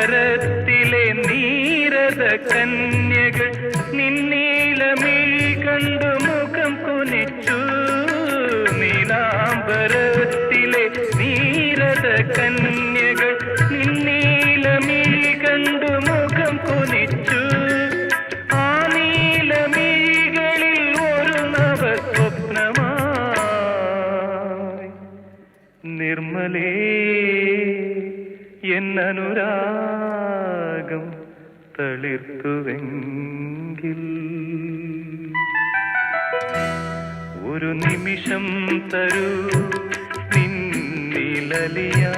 നീലാംബരത്തിലെ നീരത കന്യകൾ നിന്നീലമിഴി കണ്ടു മുഖം കുനിച്ചു. നീലാംബരത്തിലെ നീരത കന്യകൾ നിന്നീലമിഴി കണ്ടു മുഖം കുനിച്ചു. ആ നീലമിഴികളിൽ ഒരു നവസ്വപ്നമായി നിർമ്മലേ എന്നനുരാഗം തളിർത്തുവെങ്കിൽ ഒരു നിമിഷം തരൂ നിന്നിലലിയാ